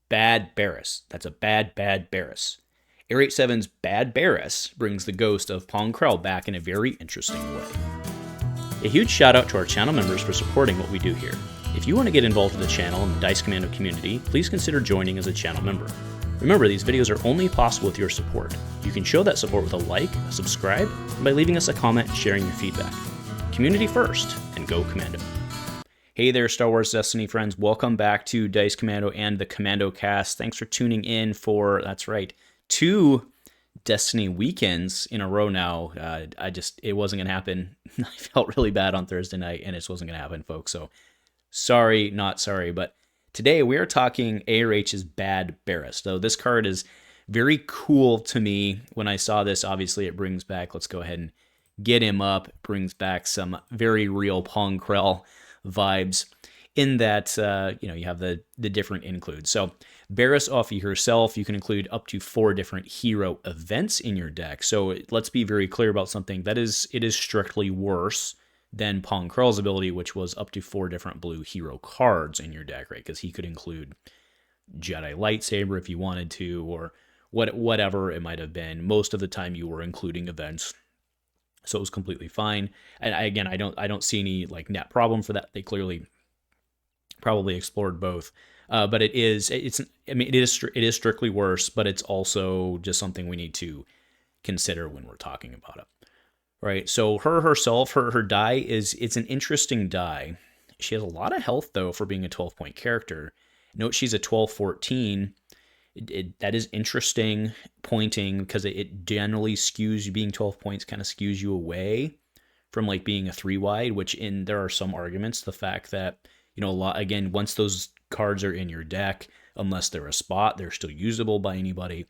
bad Barriss. That's a bad Barriss. ARH7's bad Barriss brings the ghost of Pong Krell back in a very interesting way. A huge shout out to our channel members for supporting what we do here. If you want to get involved with the channel and the Dice Commando community, please consider joining as a channel member. Remember, these videos are only possible with your support. You can show that support with a like, a subscribe, and by leaving us a comment and sharing your feedback. Community first, and go Commando. Hey there, Star Wars Destiny friends. Welcome back to Dice Commando and the Commando cast. Thanks for tuning in for, that's right, 2 Destiny weekends in a row now. It wasn't going to happen. I felt really bad on Thursday night, and it just wasn't going to happen, folks. So sorry, not sorry, but today we are talking ARH's bad Barriss. So this card is very cool to me. When I saw this, obviously it brings back, let's go ahead and get him up, it brings back some very real Pong Krell vibes in that, you have the different includes. So Barriss off of herself, you can include up to 4 different hero events in your deck. So let's be very clear about something. It is strictly worse than Pong Krell's ability, which was up to 4 different blue hero cards in your deck, right? Because he could include Jedi lightsaber if you wanted to, or whatever it might have been. Most of the time you were including events, so it was completely fine. And I don't see any net problem for that. They clearly probably explored both. But it is strictly worse, but it's also just something we need to consider when we're talking about it. Right, so her die it's an interesting die. She has a lot of health, though, for being a 12-point character. Note she's a 12-14. That is interesting pointing, because it generally skews you, being 12 points kind of skews you away from being a 3-wide, which there are some arguments to the fact that, once those cards are in your deck, unless they're a spot, they're still usable by anybody.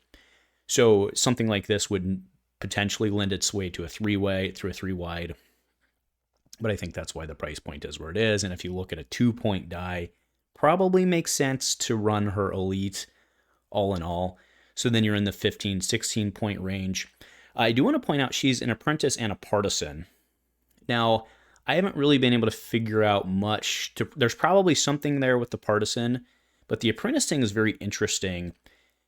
So something like this would potentially lend its way to a 3-wide, but I think that's why the price point is where it is. And if you look at a 2-point die, probably makes sense to run her elite all in all. So then you're in the 15, 16 point range. I do want to point out she's an apprentice and a partisan. Now, I haven't really been able to figure out much. There's probably something there with the partisan, but the apprentice thing is very interesting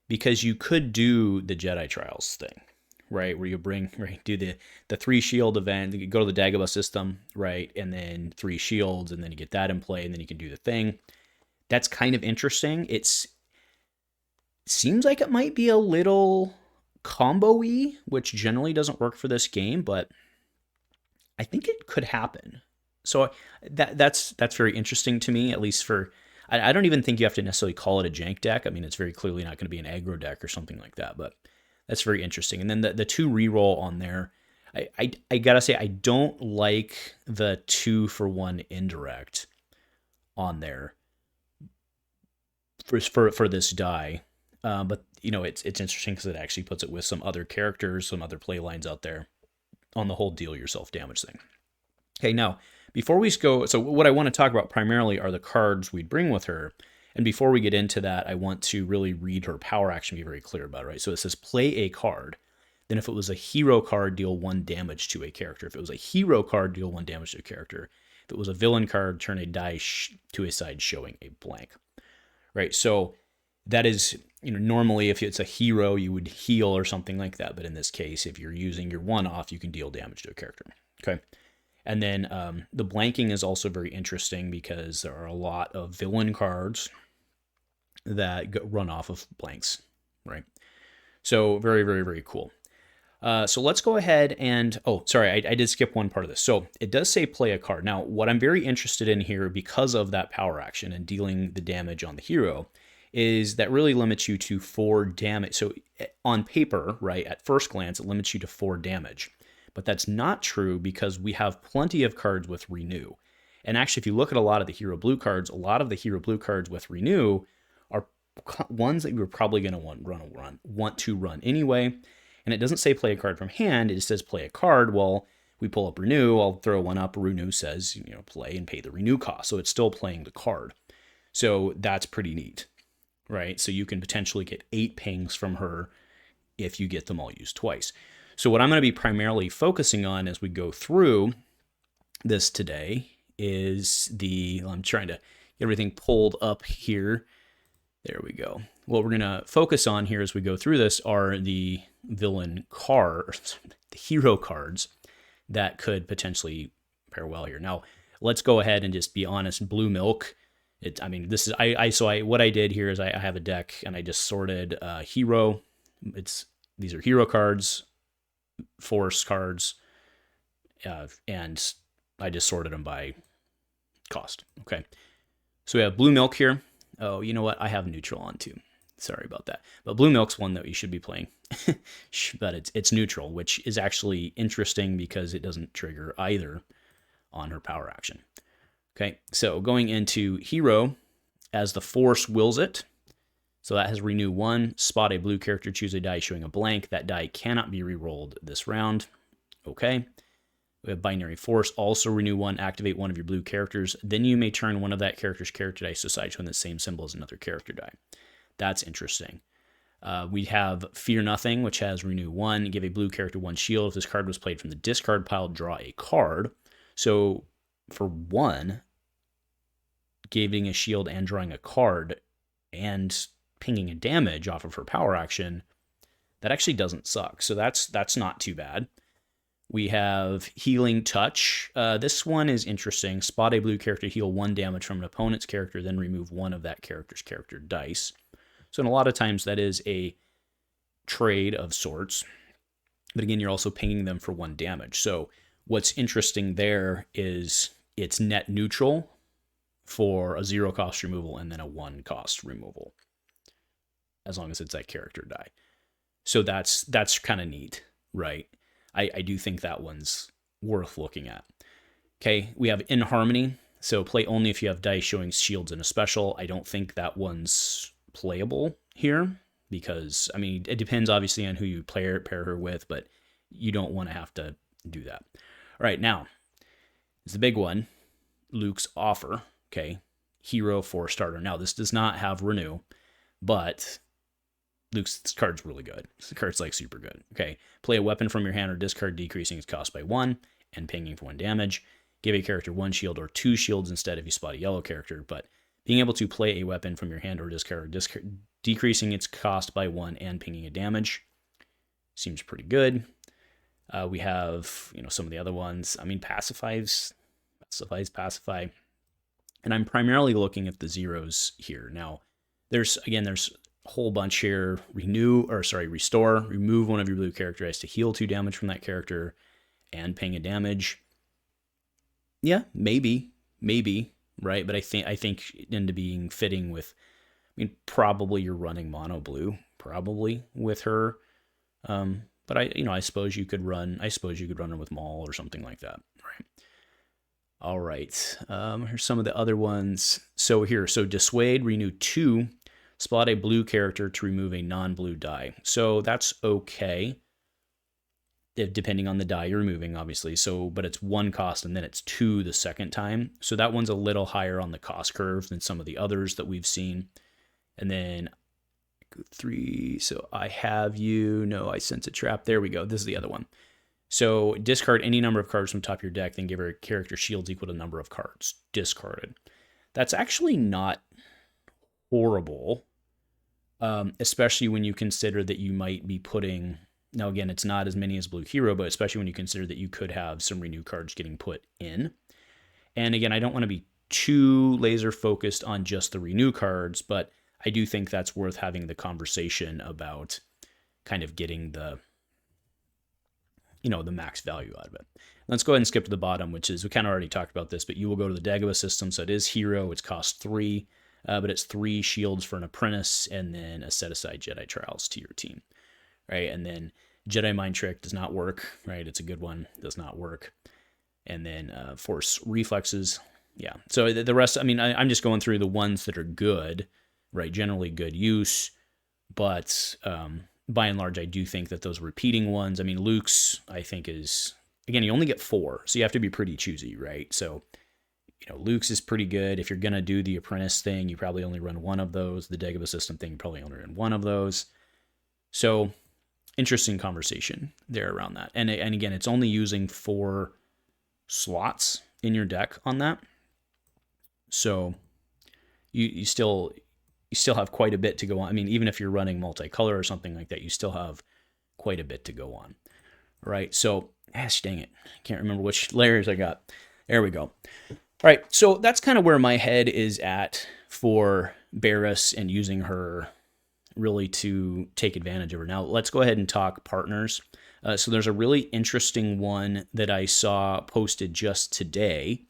because you could do the Jedi Trials thing, right? Where you do the 3 shield event, you go to the Dagobah system, right? And then 3 shields, and then you get that in play, and then you can do the thing. That's kind of interesting. It seems like it might be a little combo-y, which generally doesn't work for this game, but I think it could happen. So that's very interesting to me, at least for... I don't even think you have to necessarily call it a jank deck. I mean, it's very clearly not going to be an aggro deck or something like that, but that's very interesting. And then the 2 reroll on there, I gotta say, I don't like the 2-for-1 indirect on there for this die. But it's interesting because it actually puts it with some other characters, some other play lines out there on the whole deal yourself damage thing. Okay, now before we go, so what I want to talk about primarily are the cards we'd bring with her. And before we get into that, I want to really read her power action, be very clear about it, right? So it says play a card. Then if it was a hero card, deal 1 damage to a character. If it was a hero card, deal 1 damage to a character. If it was a villain card, turn a die to a side showing a blank. Right, so that is, normally if it's a hero, you would heal or something like that. But in this case, if you're using your 1 off, you can deal damage to a character. Okay. And then the blanking is also very interesting because there are a lot of villain cards that run off of blanks, right? So very, very, very cool. So let's go ahead and, I did skip one part of this. So it does say play a card. Now, what I'm very interested in here, because of that power action and dealing the damage on the hero, is that really limits you to 4 damage. So on paper, right, at first glance, it limits you to 4 damage. But that's not true because we have plenty of cards with Renew. And actually, if you look at a lot of the Hero Blue cards, a lot of the Hero Blue cards with Renew are ones that you're probably going to want to run anyway. And it doesn't say play a card from hand, it says play a card. Well, we pull up Renew, I'll throw one up, Renew says, play and pay the Renew cost. So it's still playing the card. So that's pretty neat, right? So you can potentially get 8 pings from her if you get them all used twice. So what I'm going to be primarily focusing on as we go through this today is I'm trying to get everything pulled up here There we go. What we're going to focus on here as we go through this are the villain cards, the hero cards that could potentially pair well here. Now, let's go ahead and just be honest. Blue milk. This is what I did here is I have a deck and I just sorted hero. These are hero cards, force cards, and I just sorted them by cost. Okay. So we have blue milk here. Oh, you know what? I have neutral on too. Sorry about that. But blue milk's one that you should be playing. But it's neutral, which is actually interesting because it doesn't trigger either on her power action. Okay, so going into hero, as the force wills it. So that has renew 1, spot a blue character, choose a die showing a blank. That die cannot be re-rolled this round. Okay. We have binary force, also renew 1, activate one of your blue characters. Then you may turn one of that character's character dice aside, showing the same symbol as another character die. That's interesting. We have Fear Nothing, which has renew 1, give a blue character 1 shield. If this card was played from the discard pile, draw a card. So for 1, giving a shield and drawing a card and pinging a damage off of her power action, that actually doesn't suck. So that's not too bad. We have Healing Touch. This one is interesting. Spot a blue character, heal 1 damage from an opponent's character, then remove 1 of that character's character dice. So in a lot of times that is a trade of sorts. But again, you're also pinging them for 1 damage. So what's interesting there is it's net neutral for a 0 cost removal and then a 1 cost removal, as long as it's that character die. So that's kind of neat, right? I do think that one's worth looking at. Okay, we have In Harmony. So play only if you have dice showing shields in a special. I don't think that one's playable here because, it depends obviously on who you pair her with, but you don't want to have to do that. All right, now, it's the big one, Luke's Offer. Okay, hero for starter. Now, this does not have renew, but Luke's card's really good. This card's super good. Okay, play a weapon from your hand or discard, decreasing its cost by 1 and pinging for 1 damage. Give a character 1 shield or 2 shields instead if you spot a yellow character. But being able to play a weapon from your hand or discard, decreasing its cost by 1 and pinging a damage seems pretty good. We have some of the other ones. Pacify. And I'm primarily looking at the zeros here. Now, there's a whole bunch here. Restore. Remove one of your blue character dice to heal 2 damage from that character and ping a damage. Yeah, maybe, right? But I think it ended up being fitting with, probably you're running mono blue, probably with her. But I suppose you could run her with Maul or something like that, right? All right. Here's some of the other ones. So dissuade, renew 2, spot a blue character to remove a non-blue die. So that's okay, depending on the die you're removing, obviously. So, but it's 1 cost and then it's 2 the second time. So that one's a little higher on the cost curve than some of the others that we've seen. And then 3. So I have you. No, I sense a trap. There we go. This is the other one. So discard any number of cards from top of your deck, then give her character shields equal to the number of cards discarded. That's actually not horrible, especially when you consider that you might be putting... Now, again, it's not as many as Blue Hero, but especially when you consider that you could have some renew cards getting put in. And again, I don't want to be too laser focused on just the renew cards, but I do think that's worth having the conversation about kind of getting the max value out of it. Let's go ahead and skip to the bottom, which is, we kind of already talked about this, but you will go to the Dagobah system. So it is hero. It's cost 3, but it's 3 shields for an apprentice and then a set aside Jedi Trials to your team, right? And then Jedi Mind Trick does not work, right? It's a good one, does not work. And then Force Reflexes. Yeah. So the rest, I'm just going through the ones that are good, right? Generally good use, but by and large, I do think that those repeating ones, Luke's, I think is, again, you only get 4, so you have to be pretty choosy, right? So, Luke's is pretty good. If you're going to do the apprentice thing, you probably only run 1 of those. The Dagobah system thing, you probably only run 1 of those. So, interesting conversation there around that. And again, it's only using 4 slots in your deck on that. So, you still, you still have quite a bit to go on. I mean, even if you're running multicolor or something like that, you still have quite a bit to go on, right? So, gosh dang it, I can't remember which layers I got. There we go. All right, so that's kind of where my head is at for Barriss and using her really to take advantage of her. Now, let's go ahead and talk partners. So there's a really interesting one that I saw posted just today,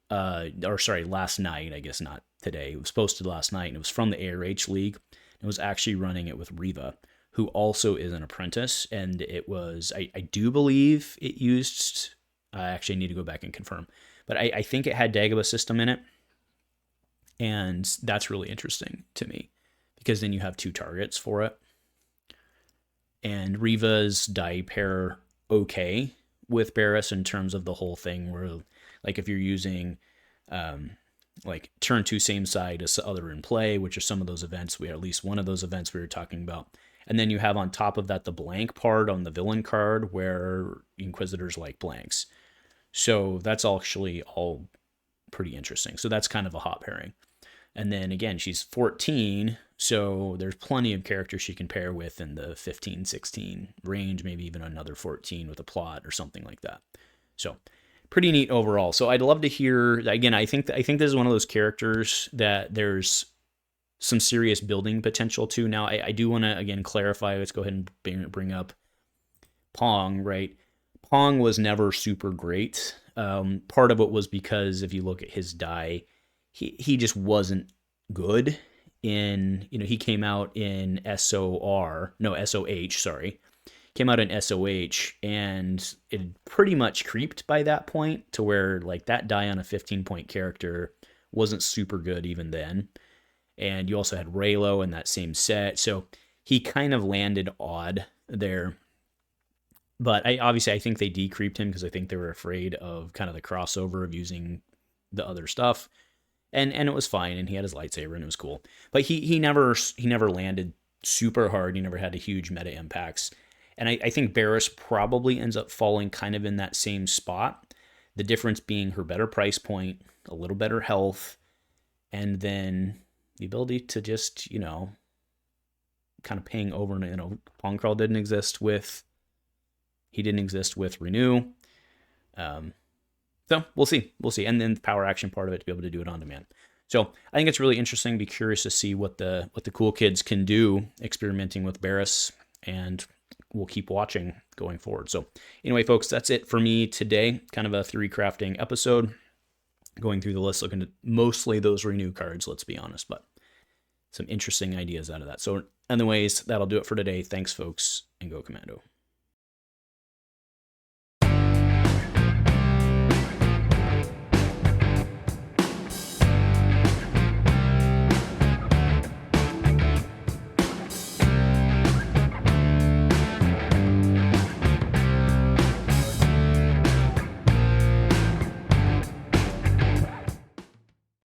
or sorry, last night, I guess not today. It was posted last night, and it was from the ARH League. It was actually running it with Reva, who also is an apprentice, and it was, I do believe it used, I actually need to go back and confirm, but I think it had Dagobah system in it, and that's really interesting to me, because then you have 2 targets for it. And Reva's die pair okay with Barriss in terms of the whole thing, where like if you're using like turn 2 same side as the other in play, which are some of those events, we had at least one of those events we were talking about. And then you have on top of that the blank part on the villain card where Inquisitors like blanks. So that's actually all pretty interesting. So that's kind of a hot pairing. And then again, she's 14, so there's plenty of characters she can pair with in the 15, 16 range, maybe even another 14 with a plot or something like that. So pretty neat overall. So I'd love to hear, again, I think this is one of those characters that there's some serious building potential to. Now, I do want to, again, clarify, let's go ahead and bring up Pong, right? Pong was never super great. Part of it was because if you look at his die, he just wasn't good in, he came out in SOH, sorry. Came out in SOH, and it pretty much creeped by that point to where, like, that die on a 15-point character wasn't super good even then. And you also had Raylo in that same set, so he kind of landed odd there. But I think they decreeped him because I think they were afraid of kind of the crossover of using the other stuff. And it was fine, and he had his lightsaber, and it was cool. But he never landed super hard. He never had a huge meta impacts. And I think Barriss probably ends up falling kind of in that same spot. The difference being her better price point, a little better health, and then the ability to just, kind of ping over. Pong Krell didn't exist with Renew. So we'll see. And then the power action part of it to be able to do it on demand. So I think it's really interesting. Be curious to see what the cool kids can do experimenting with Barriss, and we'll keep watching going forward. So anyway, folks, that's it for me today. Kind of a 3 crafting episode, going through the list, looking at mostly those Renew cards, let's be honest, but some interesting ideas out of that. So anyways, that'll do it for today. Thanks, folks, and go Commando.